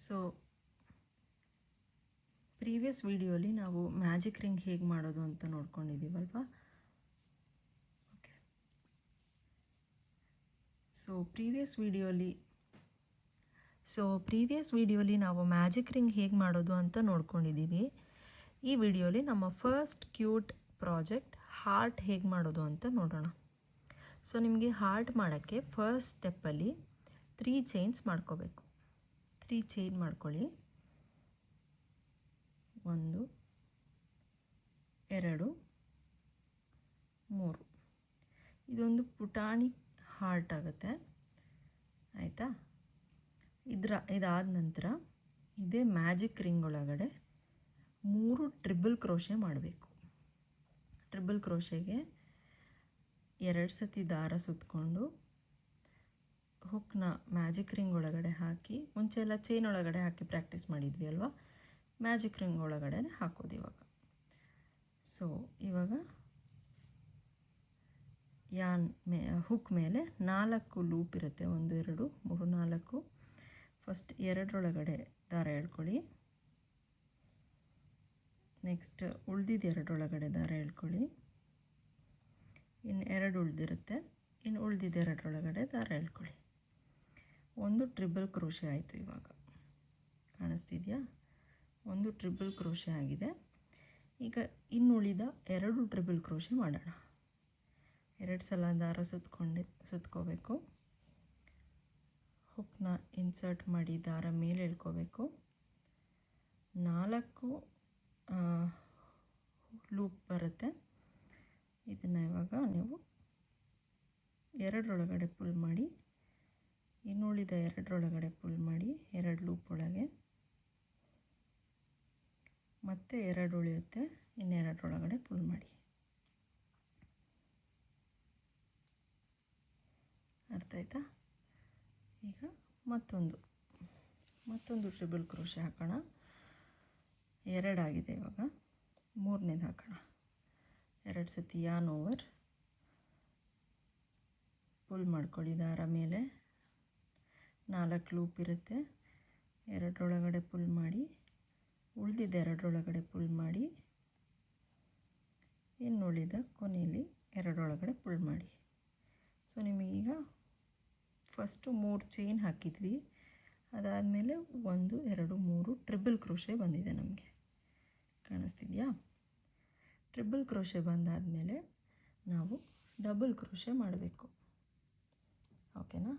So previous ವಿಡಿಯೋಲಿ ನಾವು magic ring ಹೇಗೆ ಮಾಡೋದು ಅಂತ ನೋಡ್ಕೊಂಡಿದ್ದೀವಲ್ವಾ. ಓಕೆ, ಸೊ ಪ್ರೀವಿಯಸ್ ವಿಡಿಯೋಲಿ ನಾವು ಮ್ಯಾಜಿಕ್ ರಿಂಗ್ ಹೇಗೆ ಮಾಡೋದು ಅಂತ ನೋಡ್ಕೊಂಡಿದ್ದೀವಿ. ಈ ವಿಡಿಯೋಲಿ ನಮ್ಮ ಫಸ್ಟ್ ಕ್ಯೂಟ್ ಪ್ರಾಜೆಕ್ಟ್ ಹಾರ್ಟ್ ಹೇಗೆ ಮಾಡೋದು ಅಂತ ನೋಡೋಣ. ಸೊ ನಿಮಗೆ ಹಾರ್ಟ್ ಮಾಡೋಕ್ಕೆ ಫಸ್ಟ್ ಸ್ಟೆಪ್ಪಲ್ಲಿ 3 ಚೈನ್ಸ್ ಮಾಡ್ಕೋಬೇಕು. 3 ಚೈನ್ ಮಾಡ್ಕೊಳ್ಳಿ. 1 2 3. ಇದೊಂದು ಪುಟಾಣಿ ಹಾರ್ಟ್ ಆಗುತ್ತೆ, ಆಯಿತಾ. ಇದಾದ ನಂತರ ಇದೇ ಮ್ಯಾಜಿಕ್ ರಿಂಗ್ ಒಳಗಡೆ 3 ಟ್ರಿಬಲ್ ಕ್ರೋಶೆ ಮಾಡಬೇಕು. ಟ್ರಿಬಲ್ ಕ್ರೋಶೆಗೆ 2 ಸತಿ ದಾರ ಸುತ್ತಕೊಂಡು ಹುಕ್ನ ಮ್ಯಾಜಿಕ್ ರಿಂಗ್ ಒಳಗಡೆ ಹಾಕಿ, ಮುಂಚೆ ಎಲ್ಲ ಚೈನ್ ಒಳಗಡೆ ಹಾಕಿ ಪ್ರಾಕ್ಟೀಸ್ ಮಾಡಿದ್ವಿ ಅಲ್ವಾ, ಮ್ಯಾಜಿಕ್ ರಿಂಗ್ ಒಳಗಡೆ ಹಾಕೋದು ಇವಾಗ. ಸೊ ಇವಾಗ ಹುಕ್ ಮೇಲೆ 4 ಲೂಪ್ ಇರುತ್ತೆ. 1 2 3 4. ಫಸ್ಟ್ 2ರೊಳಗಡೆ ದಾರ ಎಳ್ಕೊಳ್ಳಿ. ನೆಕ್ಸ್ಟ್ ಉಳಿದಿದ್ದು 2ರೊಳಗಡೆ ದಾರ ಎಳ್ಕೊಳ್ಳಿ. ಇನ್ನು 2 ಉಳಿದಿರುತ್ತೆ, ಇನ್ನು ಉಳಿದಿದ್ದು 2ರೊಳಗಡೆ ದಾರ ಎಳ್ಕೊಳ್ಳಿ. 1 ಟ್ರಿಬಲ್ ಕ್ರೋಶೆ ಆಯಿತು. ಇವಾಗ ಕಾಣಿಸ್ತಿದೆಯಾ? 1 ಟ್ರಿಬಲ್ ಕ್ರೋಶೆ ಆಗಿದೆ. ಈಗ ಇನ್ನುಳಿದ 2 ಟ್ರಿಬಲ್ ಕ್ರೋಶೆ ಮಾಡೋಣ. 2 ಸಲ ದಾರ ಸುತ್ಕೋಬೇಕು. ಹುಕ್ನ ಇನ್ಸರ್ಟ್ ಮಾಡಿ ದಾರ ಮೇಲೆ ಎಳ್ಕೋಬೇಕು. 4 ಲೂಪ್ ಬರುತ್ತೆ. ಇದನ್ನು ಇವಾಗ ನೀವು 2ರೊಳಗಡೆ ಪುಲ್ ಮಾಡಿ, ಇನ್ನುಳಿದ 2ರೊಳಗಡೆ ಪುಲ್ ಮಾಡಿ, 2 ಲೂಪ್ ಒಳಗೆ ಮತ್ತೆ 2 ಉಳಿಯುತ್ತೆ, ಇನ್ನು 2ರೊಳಗಡೆ ಪುಲ್ ಮಾಡಿ. ಅರ್ಥ ಆಯ್ತಾ? ಈಗ ಮತ್ತೊಂದು ಟ್ರಿಬಲ್ ಕ್ರೋಶೆ ಹಾಕೋಣ. 2 ಆಗಿದೆ. ಇವಾಗ 3ನೇದು ಹಾಕೋಣ. 2 ಸತಿ ಯಾನ್ ಓವರ್ ಪುಲ್ ಮಾಡ್ಕೊಳ್ಳಿ ದಾರ ಮೇಲೆ. 4 ಲೂಪ್ ಇರುತ್ತೆ. 2ರೊಳಗಡೆ ಪುಲ್ ಮಾಡಿ, ಉಳಿದಿದ್ದ 2ರೊಳಗಡೆ ಪುಲ್ ಮಾಡಿ, ಇನ್ನುಳಿದ ಕೊನೆಯಲ್ಲಿ 2ರೊಳಗಡೆ ಪುಲ್ ಮಾಡಿ. ಸೊ ನಿಮಗೀಗ ಫಸ್ಟು 3 ಚೈನ್ ಹಾಕಿದ್ವಿ, ಅದಾದಮೇಲೆ 1 2 3 ಟ್ರಿಬಲ್ ಕ್ರೋಶೆ ಬಂದಿದೆ ನಮಗೆ. ಕಾಣಿಸ್ತಿದೆಯಾ? ಟ್ರಿಬಲ್ ಕ್ರೋಶೆ ಬಂದಾದಮೇಲೆ ನಾವು ಡಬಲ್ ಕ್ರೋಶೆ ಮಾಡಬೇಕು. ಓಕೆನಾ?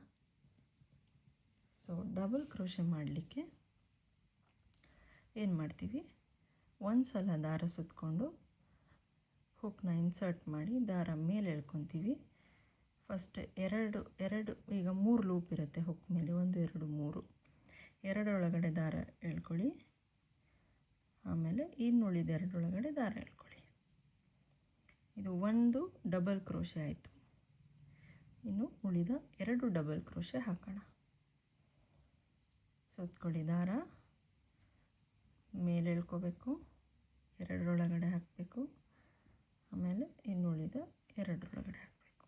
ಸೊ ಡಬಲ್ ಕ್ರೋಶೆ ಮಾಡಲಿಕ್ಕೆ ಏನು ಮಾಡ್ತೀವಿ, 1 ಸಲ ದಾರ ಸುತ್ತಕೊಂಡು ಹುಕ್ನ ಇನ್ಸರ್ಟ್ ಮಾಡಿ ದಾರ ಮೇಲೆ ಎಳ್ಕೊತೀವಿ. ಫಸ್ಟ್ 2 ಈಗ 3 ಲೂಪ್ ಇರುತ್ತೆ ಹುಕ್ ಮೇಲೆ. 1 2 3. 2ರೊಳಗಡೆ ದಾರ ಎಳ್ಕೊಳ್ಳಿ. ಆಮೇಲೆ ಇನ್ನುಳಿದ 2ರೊಳಗಡೆ ದಾರ ಎಳ್ಕೊಳ್ಳಿ. ಇದು 1 ಡಬಲ್ ಕ್ರೋಶೆ ಆಯಿತು. ಇನ್ನು ಉಳಿದ 2 ಡಬಲ್ ಕ್ರೋಶೆ ಹಾಕೋಣ. ಸುತ್ಕೊಳ್ಳಿ ದಾರ ಮೇಲೆ ಎಳ್ಕೋಬೇಕು, 2ರೊಳಗಡೆ ಹಾಕಬೇಕು, ಆಮೇಲೆ ಇನ್ನುಳಿದ 2ರೊಳಗಡೆ ಹಾಕಬೇಕು.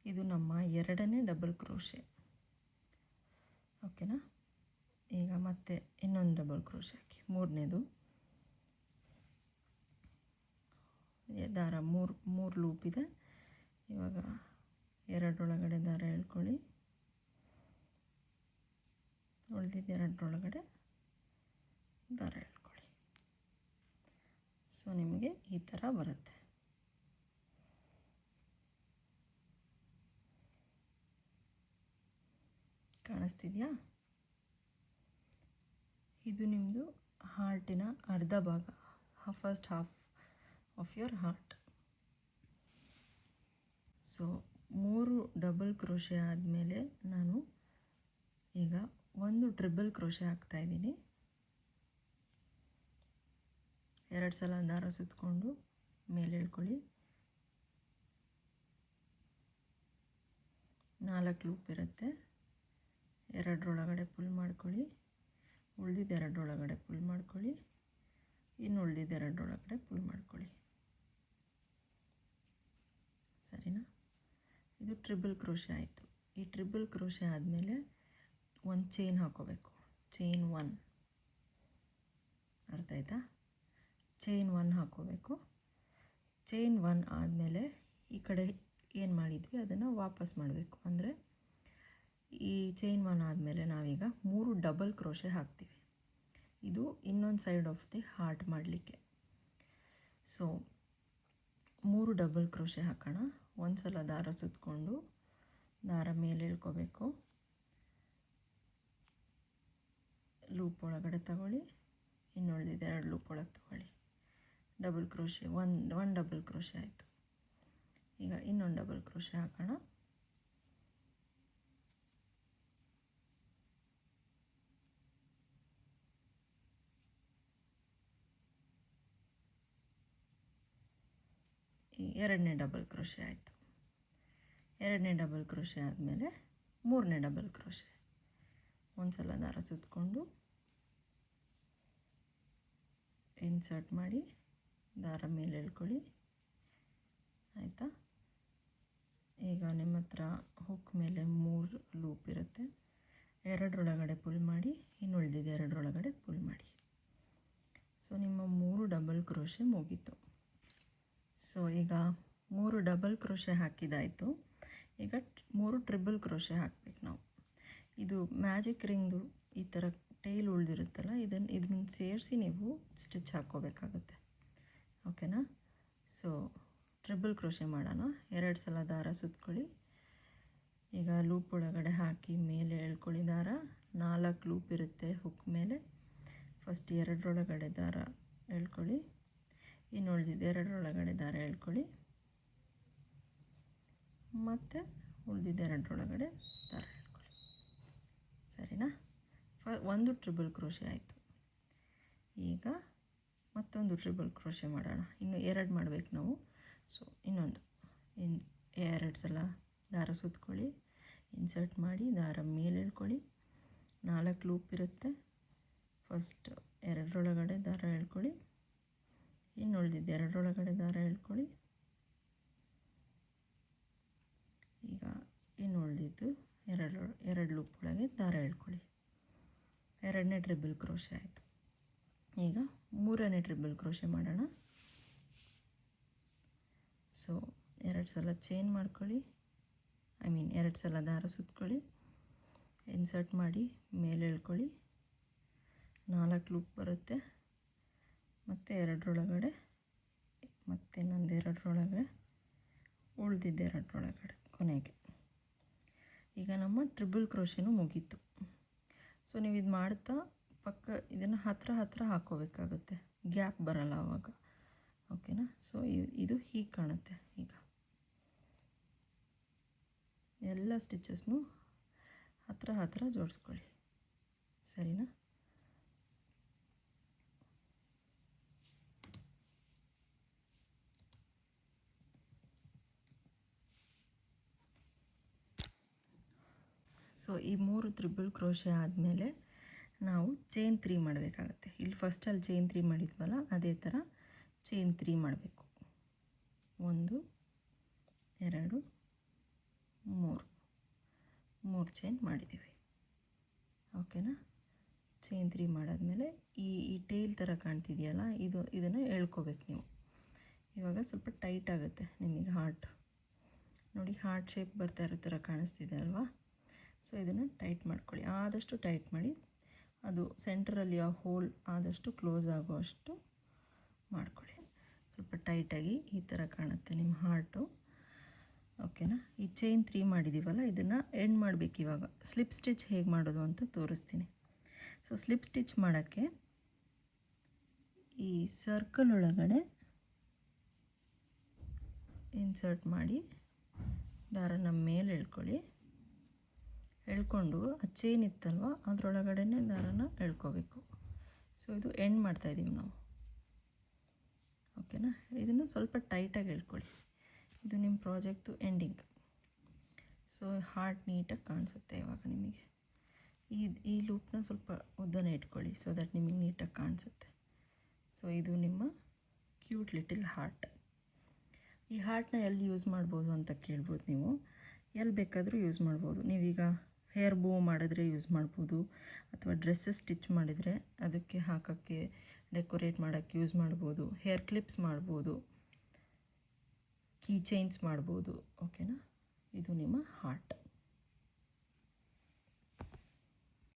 ಇದು ನಮ್ಮ 2ನೇ ಡಬಲ್ ಕ್ರೋಶೆ. ಓಕೆನಾ? ಈಗ ಮತ್ತೆ ಇನ್ನೊಂದು ಡಬಲ್ ಕ್ರೋಶೆ ಹಾಕಿ, 3ನೇದು ದಾರ 3 ಲೂಪ್ ಇದೆ. ಇವಾಗ 2ರೊಳಗಡೆ ದಾರ ಎಳ್ಕೊಳ್ಳಿ, ಉಳಿದಿದ್ದು 2ರೊಳಗಡೆ ದಾರ ಎಳ್ಕೊಳ್ಳಿ. ಸೊ ನಿಮಗೆ ಈ ಥರ ಬರುತ್ತೆ. ಕಾಣಿಸ್ತಿದೆಯಾ? ಇದು ನಿಮ್ಮದು ಹಾರ್ಟಿನ ಅರ್ಧ ಭಾಗ, first half of your heart. So 3 double crochet ಆದಮೇಲೆ ನಾನು ಈಗ 1 ಟ್ರಿಬಲ್ ಕ್ರೋಶೆ ಹಾಕ್ತಾಯಿದ್ದೀನಿ. 2 ಸಲ ದಾರ ಸುತ್ತಕೊಂಡು ಮೇಲೆ ಎಳ್ಕೊಳ್ಳಿ. 4 ಲೂಪ್ ಇರುತ್ತೆ. 2ರೊಳಗಡೆ ಪುಲ್ ಮಾಡ್ಕೊಳ್ಳಿ, ಉಳಿದಿದ್ದು 2ರೊಳಗಡೆ ಪುಲ್ ಮಾಡ್ಕೊಳ್ಳಿ, ಇನ್ನು ಉಳಿದಿದ್ದು 2ರೊಳಗಡೆ ಪುಲ್ ಮಾಡ್ಕೊಳ್ಳಿ. ಸರಿನಾ? ಇದು ಟ್ರಿಬಲ್ ಕ್ರೋಶೆ ಆಯಿತು. ಈ ಟ್ರಿಬಲ್ ಕ್ರೋಶೆ ಆದಮೇಲೆ 1 ಚೈನ್ ಹಾಕೋಬೇಕು. ಚೈನ್ 1 ಅರ್ಥ ಆಯ್ತಾ? ಚೈನ್ 1 ಹಾಕ್ಕೋಬೇಕು. ಚೈನ್ 1 ಆದಮೇಲೆ ಈ ಕಡೆ ಏನು ಮಾಡಿದ್ವಿ ಅದನ್ನು ವಾಪಸ್ ಮಾಡಬೇಕು. ಅಂದರೆ ಈ ಚೈನ್ 1 ಆದಮೇಲೆ ನಾವೀಗ 3 ಡಬಲ್ ಕ್ರೋಶೆ ಹಾಕ್ತೀವಿ. ಇದು ಇನ್ನೊಂದು ಸೈಡ್ ಆಫ್ ದಿ ಹಾರ್ಟ್ ಮಾಡಲಿಕ್ಕೆ. ಸೊ 3 ಡಬಲ್ ಕ್ರೋಶೆ ಹಾಕೋಣ. ಒಂದು ಸಲ ದಾರ ಸುತ್ತಕೊಂಡು ದಾರ ಮೇಲೆ ಎಳ್ಕೋಬೇಕು. ಲೂಪ್ ಒಳಗಡೆ ತಗೊಳ್ಳಿ, ಇನ್ನುಳಿದಿದೆ 2 ಲೂಪ್ ಒಳಗೆ ತಗೊಳ್ಳಿ. ಡಬಲ್ ಕ್ರೋಶೆ ಒಂದು ಡಬಲ್ ಕ್ರೋಶೆ ಆಯಿತು. ಈಗ ಇನ್ನೊಂದು ಡಬಲ್ ಕ್ರೋಶೆ ಹಾಕೋಣ. ಎರಡನೇ ಡಬಲ್ ಕ್ರೋಶೆ ಆಯಿತು. ಎರಡನೇ ಡಬಲ್ ಕ್ರೋಶೆ ಆದಮೇಲೆ ಮೂರನೇ ಡಬಲ್ ಕ್ರೋಶೆ. ಒಂದು ಸಲ ದಾರ ಸುತ್ತಕೊಂಡು ಇನ್ಸರ್ಟ್ ಮಾಡಿ ದಾರ ಮೇಲೆ ಎಳ್ಕೊಳ್ಳಿ. ಆಯಿತಾ? ಈಗ ನಿಮ್ಮ ಹತ್ರ ಹುಕ್ ಮೇಲೆ 3 ಲೂಪ್ ಇರುತ್ತೆ. 2ರೊಳಗಡೆ ಪುಲ್ ಮಾಡಿ, ಇನ್ನುಳಿದಿದೆ 2ರೊಳಗಡೆ ಪುಲ್ ಮಾಡಿ. ಸೊ ನಿಮ್ಮ 3 ಡಬಲ್ ಕ್ರೋಶೆ ಮುಗೀತು. ಸೊ ಈಗ 3 ಡಬಲ್ ಕ್ರೋಶೆ ಹಾಕಿದಾಯಿತು. ಈಗ 3 ಟ್ರಿಬಲ್ ಕ್ರೋಶೆ ಹಾಕಬೇಕು ನಾವು. ಇದು ಮ್ಯಾಜಿಕ್ ರಿಂಗ್ದು ಈ ಥರ ಟೈಲ್ ಉಳಿದಿರುತ್ತಲ್ಲ, ಇದನ್ನು ಸೇರಿಸಿ ನೀವು ಸ್ಟಿಚ್ ಹಾಕ್ಕೋಬೇಕಾಗುತ್ತೆ. ಓಕೆನಾ? ಸೊ ಟ್ರಿಬಲ್ ಕ್ರೋಶೆ ಮಾಡೋಣ. 2 ಸಲ ದಾರ ಸುತ್ತಕೊಳ್ಳಿ. ಈಗ ಲೂಪ್ ಒಳಗಡೆ ಹಾಕಿ ಮೇಲೆ ಎಳ್ಕೊಳ್ಳಿ ದಾರ. 4 ಲೂಪ್ ಇರುತ್ತೆ ಹುಕ್ ಮೇಲೆ. ಫಸ್ಟ್ 2ರೊಳಗಡೆ ದಾರ ಎಳ್ಕೊಳ್ಳಿ, ಇನ್ನುಳಿದಿದೆ 2ರೊಳಗಡೆ ದಾರ ಎಳ್ಕೊಳ್ಳಿ, ಮತ್ತು ಉಳಿದಿದೆ 2ರೊಳಗಡೆ ದಾರ ಎಳ್ಕೊಳ್ಳಿ. ಸರಿನಾ? ಒಂದು ಟ್ರಿಬಲ್ ಕ್ರೋಶೆ ಆಯಿತು. ಈಗ ಮತ್ತೊಂದು ಟ್ರಿಬಲ್ ಕ್ರೋಶೆ ಮಾಡೋಣ. ಇನ್ನು 2 ಮಾಡಬೇಕು ನಾವು. ಸೊ ಇನ್ನೊಂದು 2 ಸಲ ದಾರ ಸುತ್ತಕೊಳ್ಳಿ, ಇನ್ಸರ್ಟ್ ಮಾಡಿ ದಾರ ಮೇಲೆ ಎಳ್ಕೊಳ್ಳಿ. 4 ಲೂಪ್ ಇರುತ್ತೆ. ಫಸ್ಟ್ 2ರೊಳಗಡೆ ದಾರ ಎಳ್ಕೊಳ್ಳಿ, ಇನ್ನುಳಿದಿದೆ 2ರೊಳಗಡೆ ದಾರ ಎಳ್ಕೊಳ್ಳಿ. ಈಗ ಇನ್ನುಳಿದಿದ್ದು 2 ಲೂಪ್ ಒಳಗೆ ದಾರ ಎಳ್ಕೊಳ್ಳಿ. 2ನೇ ಟ್ರಿಬಲ್ ಕ್ರೋಶೆ ಆಯಿತು. ಈಗ 3ನೇ ಟ್ರಿಬಲ್ ಕ್ರೋಶೆ ಮಾಡೋಣ. ಸೊ 2 ಸಲ ಚೈನ್ ಮಾಡ್ಕೊಳ್ಳಿ, 2 ಸಲ ದಾರ ಸುತ್ತಕೊಳ್ಳಿ, ಇನ್ಸರ್ಟ್ ಮಾಡಿ ಮೇಲೆ ಎಳ್ಕೊಳ್ಳಿ. 4 ಲೂಪ್ ಬರುತ್ತೆ. ಮತ್ತು 2ರೊಳಗಡೆ, ಮತ್ತು ಇನ್ನೊಂದು 2ರೊಳಗಡೆ, ಉಳಿದಿದ್ದೆ 2ರೊಳಗಡೆ ಕೊನೆಗೆ. ಈಗ ನಮ್ಮ ಟ್ರಿಬಲ್ ಕ್ರೋಶೆನೂ ಮುಗೀತು. ಸೊ ನೀವು ಇದು ಮಾಡ್ತಾ ಪಕ್ಕ ಇದನ್ನು ಹತ್ರ ಹಾಕ್ಕೋಬೇಕಾಗುತ್ತೆ, ಗ್ಯಾಪ್ ಬರಲ್ಲ ಆವಾಗ. ಓಕೆನಾ? ಸೊ ಇದು ಹೀಗೆ ಕಾಣುತ್ತೆ. ಈಗ ಎಲ್ಲ ಸ್ಟಿಚಸ್ನು ಹತ್ರ ಜೋಡಿಸ್ಕೊಳ್ಳಿ. ಸರಿನಾ? ಸೊ ಈ 3 ಟ್ರಿಬಲ್ ಕ್ರೋಶೆ ಆದಮೇಲೆ ನಾವು ಚೈನ್ 3 ಮಾಡಬೇಕಾಗತ್ತೆ. ಇಲ್ಲಿ ಫಸ್ಟಲ್ಲಿ ಚೈನ್ 3 ಮಾಡಿದ್ವಲ್ಲ, ಅದೇ ಥರ ಚೈನ್ 3 ಮಾಡಬೇಕು. 1 2 3 ಚೈನ್ ಮಾಡಿದ್ದೀವಿ. ಓಕೆನಾ? ಚೈನ್ 3 ಮಾಡಾದಮೇಲೆ ಈ ಟೇಲ್ ಥರ ಕಾಣ್ತಿದೆಯಲ್ಲ, ಇದನ್ನು ಎಳ್ಕೋಬೇಕು ನೀವು. ಇವಾಗ ಸ್ವಲ್ಪ ಟೈಟ್ ಆಗುತ್ತೆ ನಿಮಗೆ ಹಾರ್ಟ್. ನೋಡಿ, ಹಾರ್ಟ್ ಶೇಪ್ ಬರ್ತಾ ಇರೋ ಥರ ಕಾಣಿಸ್ತಿದೆ ಅಲ್ವಾ? ಸೊ ಇದನ್ನು ಟೈಟ್ ಮಾಡ್ಕೊಳ್ಳಿ, ಆದಷ್ಟು ಟೈಟ್ ಮಾಡಿ. ಅದು ಸೆಂಟ್ರಲ್ಲಿ ಆ ಹೋಲ್ ಆದಷ್ಟು ಕ್ಲೋಸ್ ಆಗೋ ಅಷ್ಟು ಮಾಡ್ಕೊಳ್ಳಿ. ಸ್ವಲ್ಪ ಟೈಟಾಗಿ ಈ ಥರ ಕಾಣುತ್ತೆ ನಿಮ್ಮ ಹಾರ್ಟು. ಓಕೆನಾ? ಈ ಚೈನ್ 3 ಮಾಡಿದ್ದೀವಲ್ಲ, ಇದನ್ನು ಎಂಡ್ ಮಾಡಬೇಕು. ಇವಾಗ ಸ್ಲಿಪ್ ಸ್ಟಿಚ್ ಹೇಗೆ ಮಾಡೋದು ಅಂತ ತೋರಿಸ್ತೀನಿ. ಸೊ ಸ್ಲಿಪ್ ಸ್ಟಿಚ್ ಮಾಡೋಕ್ಕೆ ಈ ಸರ್ಕಲ್ ಒಳಗಡೆ ಇನ್ಸರ್ಟ್ ಮಾಡಿ ದಾರನ ಮೇಲೆ ಎಳ್ಕೊಳ್ಳಿ. ಎಳ್ಕೊಂಡು ಆ ಚೈನ್ ಇತ್ತಲ್ವ ಅದರೊಳಗಡೆ ದಾರನ ಎಳ್ಕೋಬೇಕು. ಸೊ ಇದು ಎಂಡ್ ಮಾಡ್ತಾಯಿದ್ದೀವಿ ನಾವು. ಓಕೆನಾ? ಇದನ್ನು ಸ್ವಲ್ಪ ಟೈಟಾಗಿ ಎಳ್ಕೊಳ್ಳಿ. ಇದು ನಿಮ್ಮ ಪ್ರಾಜೆಕ್ಟು ಎಂಡಿಂಗ್. ಸೊ ಹಾರ್ಟ್ ನೀಟಾಗಿ ಕಾಣಿಸುತ್ತೆ ಇವಾಗ ನಿಮಗೆ. ಈ ಲೂಪ್ನ ಸ್ವಲ್ಪ ಉದ್ದನೇ ಇಟ್ಕೊಳ್ಳಿ, ಸೊ ದಟ್ ನಿಮಗೆ ನೀಟಾಗಿ ಕಾಣಿಸುತ್ತೆ. ಸೊ ಇದು ನಿಮ್ಮ ಕ್ಯೂಟ್ ಲಿಟಲ್ ಹಾರ್ಟ್. ಈ ಹಾರ್ಟ್ನ ಎಲ್ಲಿ ಯೂಸ್ ಮಾಡ್ಬೋದು ಅಂತ ಕೇಳ್ಬೋದು ನೀವು. ಎಲ್ಲಿ ಬೇಕಾದರೂ ಯೂಸ್ ಮಾಡ್ಬೋದು. ನೀವೀಗ ಹೇರ್ ಬೋ ಮಾಡಿದ್ರೆ ಯೂಸ್ ಮಾಡ್ಬೋದು, ಅಥವಾ ಡ್ರೆಸ್ಸಸ್ ಸ್ಟಿಚ್ ಮಾಡಿದರೆ ಅದಕ್ಕೆ ಹಾಕೋಕ್ಕೆ ಡೆಕೋರೇಟ್ ಮಾಡೋಕ್ಕೆ ಯೂಸ್ ಮಾಡ್ಬೋದು. ಹೇರ್ ಕ್ಲಿಪ್ಸ್ ಮಾಡ್ಬೋದು, ಕೀ ಚೈನ್ಸ್ ಮಾಡ್ಬೋದು. ಓಕೆನಾ? ಇದು ನಿಮ್ಮ ಹಾರ್ಟ್.